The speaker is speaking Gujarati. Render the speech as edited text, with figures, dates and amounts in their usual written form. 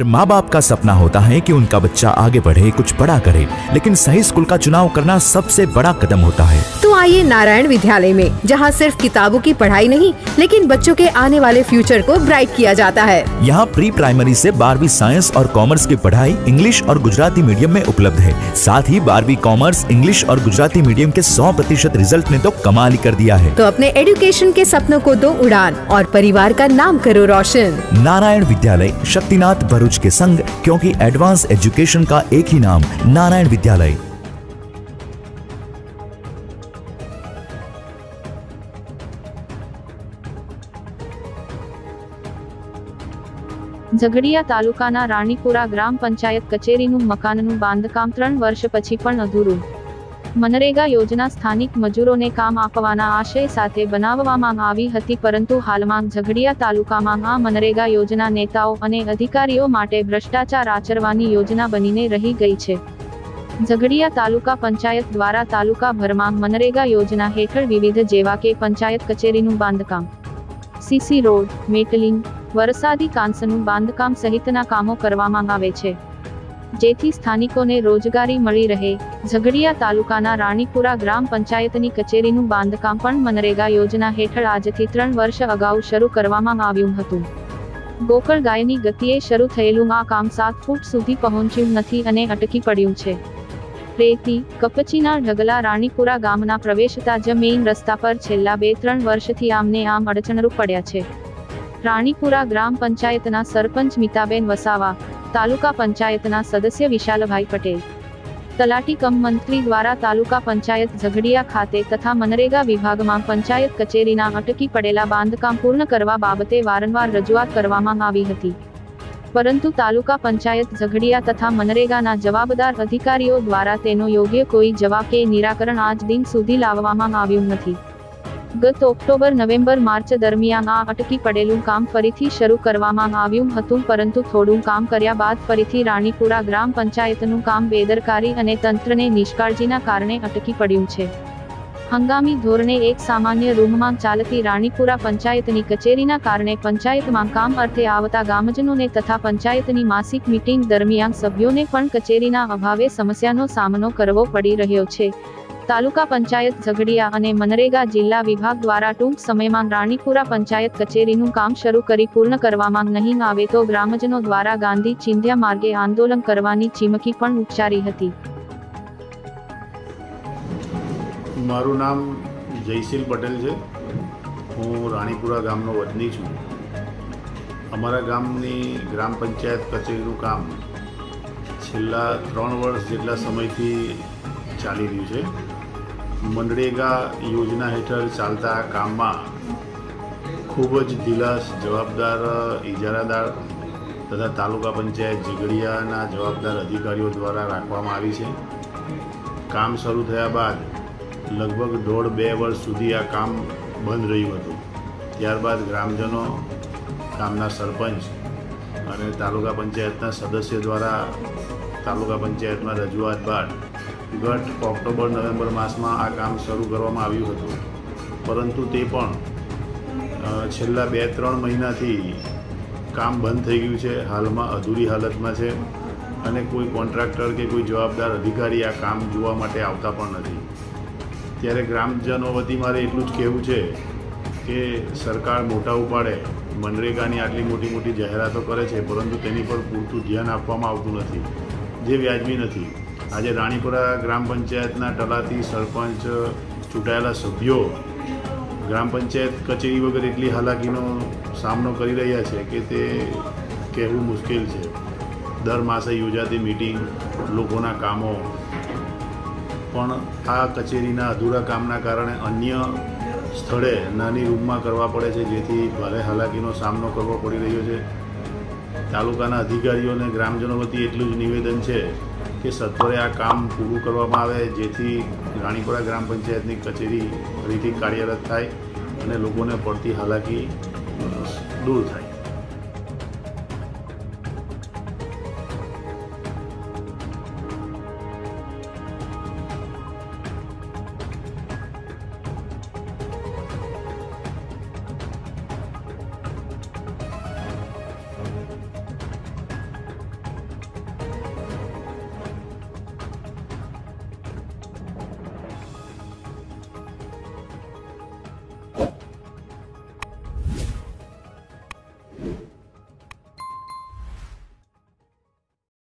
हर माँ बाप का सपना होता है कि उनका बच्चा आगे बढ़े, कुछ बड़ा करे, लेकिन सही स्कूल का चुनाव करना सबसे बड़ा कदम होता है। तो आइए नारायण विद्यालय में, जहाँ सिर्फ किताबों की पढ़ाई नहीं, लेकिन बच्चों के आने वाले फ्यूचर को ब्राइट किया जाता है। यहाँ प्री प्राइमरी से 12वीं साइंस और कॉमर्स की पढ़ाई इंग्लिश और गुजराती मीडियम में उपलब्ध है। साथ ही 12वीं कॉमर्स, इंग्लिश और गुजराती मीडियम के 100% रिजल्ट ने तो कमाल ही कर दिया है। तो अपने एजुकेशन के सपनों को दो उड़ान और परिवार का नाम करो रोशन। नारायण विद्यालय, शक्तिनाथ भरूच के संग, क्योंकि एडवांस एजुकेशन का एक ही नाम, नारायण विद्यालय। ઝઘડિયા તાલુકાના રાણીપુરા ગ્રામ પંચાયત કચેરીનું મકાનનું બાંધકામ 3 વર્ષ પછી પણ અધૂરું। મનરેગા યોજના સ્થાનિક મજૂરોને કામ આપવાના આશય સાથે બનાવવામાં આવી હતી, પરંતુ હાલમાં ઝઘડિયા તાલુકામાં આ મનરેગા યોજના નેતાઓ અને અધિકારીઓ માટે ભ્રષ્ટાચાર આચરવાની યોજના બનીને રહી ગઈ છે। ઝઘડિયા તાલુકા પંચાયત દ્વારા તાલુકાભરમાં મનરેગા યોજના હેઠળ વિવિધ જેવા કે પંચાયત કચેરીનું બાંધકામ, સીસી રોડ, મેટલિંગ, વરસાદી કાંસનું બાંધકામ સહિતના કામો કરવામાં આવે છે, જેથી સ્થાનિકોને રોજગારી મળી રહે। ઝઘડિયા તાલુકાના રાણીપુરા ગ્રામ પંચાયતની કચેરીનું બાંધકામ પણ મનરેગા યોજના હેઠળ આજથી 3 વર્ષ અગાઉ શરૂ કરવામાં આવ્યું હતું। ગોકળ ગાયની ગતિએ શરૂ થયેલું આ કામ 7 ફૂટ સુધી પહોંચ્યું નથી અને અટકી પડ્યું છે। રેતી, કપચીના ઢગલા રાણીપુરા ગામના પ્રવેશતા જ મેઇન રસ્તા પર છેલ્લા 2-3 વર્ષથી આમને આમ અડચણરૂપ પડ્યા છે। રાણીપુરા ગ્રામ પંચાયતના સરપંચ મિતાબેન વસાવા, તાલુકા પંચાયતના સદસ્ય વિશાલભાઈ પટેલ, તલાટી કમ મંત્રી દ્વારા તાલુકા પંચાયત ઝઘડિયા ખાતે તથા મનરેગા વિભાગમાં પંચાયત કચેરીના અટકી પડેલા બાંધકામ પૂર્ણ કરવા બાબતે વારંવાર રજૂઆત કરવામાં આવી હતી, પરંતુ તાલુકા પંચાયત ઝઘડિયા તથા મનરેગાના જવાબદાર અધિકારીઓ દ્વારા તેનો યોગ્ય કોઈ જવાબ કે નિરાકરણ આજ દિન સુધી લાવવામાં આવ્યું નથી। ગત ઓક્ટોબર, નવેમ્બર, માર્ચ દરમિયાન આ અટકી પડેલું કામ ફરીથી શરૂ કરવામાં આવ્યું હતું, પરંતુ થોડું કામ કર્યા બાદ ફરીથી રાણીપુરા ગ્રામ પંચાયતનું કામ બેદરકારી અને તંત્રને નિષ્કાળજીના કારણે અટકી પડ્યું છે। હંગામી ધોરણે એક સામાન્ય રૂમમાં ચાલતી રાણીપુરા પંચાયતની કચેરીના કારણે પંચાયતમાં કામ અર્થે આવતા ગામજનોને તથા પંચાયતની માસિક મીટિંગ દરમિયાન સભ્યોને પણ કચેરીના અભાવે સમસ્યાનો સામનો કરવો પડી રહ્યો છે। તાલુકા પંચાયત ઝઘડિયા અને મનરેગા જિલ્લા વિભાગ દ્વારા ટૂંક સમયમાં રાણીપુરા પંચાયત કચેરીનું કામ શરૂ કરી પૂર્ણ કરવામાં નહીં આવે તો ગ્રામજનો દ્વારા ગાંધી ચિંધ્યા માર્ગે આંદોલન કરવાની ચીમકી પણ ઉચ્ચારી હતી। મારું નામ જયશીલ પટેલ છે। હું રાણીપુરા ગામનો વતની છું। અમારા ગામની ગ્રામ પંચાયત કચેરીનું કામ છેલ્લા 3 વર્ષ જેટલા સમયથી ચાલી રહ્યું છે। મનરેગા યોજના હેઠળ ચાલતા આ કામમાં ખૂબ જ દિલાસ, જવાબદાર ઇજારાદાર તથા તાલુકા પંચાયત ઝઘડિયાના જવાબદાર અધિકારીઓ દ્વારા રાખવામાં આવી છે। કામ શરૂ થયા બાદ લગભગ 1.5-2 વર્ષ સુધી આ કામ બંધ રહ્યું હતું। ત્યારબાદ ગ્રામજનો, ગામના સરપંચ અને તાલુકા પંચાયતના સદસ્ય દ્વારા તાલુકા પંચાયતમાં રજૂઆત બાદ ગત ઓક્ટોબર, નવેમ્બર માસમાં આ કામ શરૂ કરવામાં આવ્યું હતું, પરંતુ તે પણ છેલ્લા 2-3 મહિનાથી કામ બંધ થઈ ગયું છે। હાલમાં અધૂરી હાલતમાં છે અને કોઈ કોન્ટ્રાક્ટર કે કોઈ જવાબદાર અધિકારી આ કામ જોવા માટે આવતા પણ નથી। ત્યારે ગ્રામજનો વતી મારે એટલું જ કહેવું છે કે સરકાર મોટા ઉપાડે મનરેગાની આટલી મોટી મોટી જાહેરાતો કરે છે, પરંતુ તેની પર પૂરતું ધ્યાન આપવામાં આવતું નથી, જે વ્યાજબી નથી। આજે રાણીપુરા ગ્રામ પંચાયતના તલાટી, સરપંચ, ચૂંટાયેલા સભ્યો ગ્રામ પંચાયત કચેરી વગર એટલી હાલાકીનો સામનો કરી રહ્યા છે કે તે કહેવું મુશ્કેલ છે। દર માસે યોજાતી મીટિંગ, લોકોના કામો, પણ આ કચેરીના અધૂરા કામના કારણે અન્ય સ્થળે નાની રૂમમાં કરવા પડે છે, જેથી ભારે હાલાકીનો સામનો કરવો પડી રહ્યો છે। તાલુકાના અધિકારીઓને ગ્રામજનો વતી એટલું જ નિવેદન છે કે સત્વરે આ કામ પૂરું કરવામાં આવે, જેથી રાણીપુરા ગ્રામ પંચાયતની કચેરી ફરીથી કાર્યરત થાય અને લોકોને પડતી હાલાકી દૂર થાય।